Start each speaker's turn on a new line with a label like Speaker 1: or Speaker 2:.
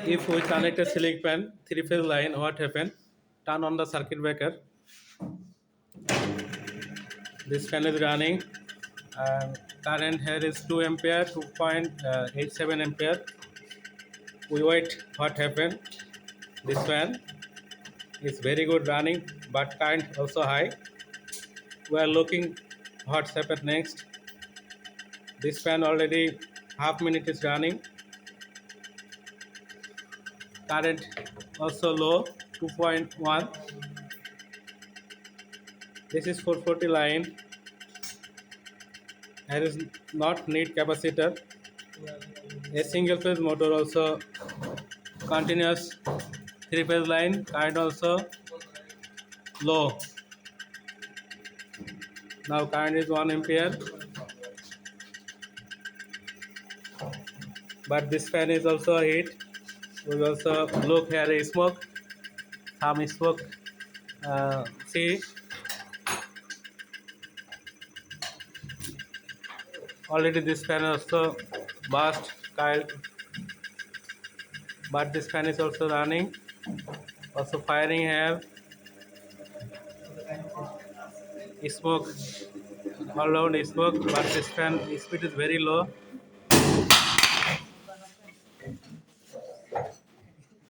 Speaker 1: If we connect a ceiling fan, three-phase line, what happen? Turn on the circuit breaker. This fan is running, and current here is 2 ampere, 2.87 ampere. We wait what happen. This fan is very good running, but current also high. We are looking what's happened next. This fan already half minute is running. Current also low, 2.1. This is 440 line. Here is not need capacitor. A single phase motor also continuous, three phase line, current also low. Now current is 1 ampere, but this fan is also heat. We also look here is smoke, some smoke. See, already this fan also burst, current, but this fan is also running, also firing here. Smoke, all around smoke, but this fan speed is very low.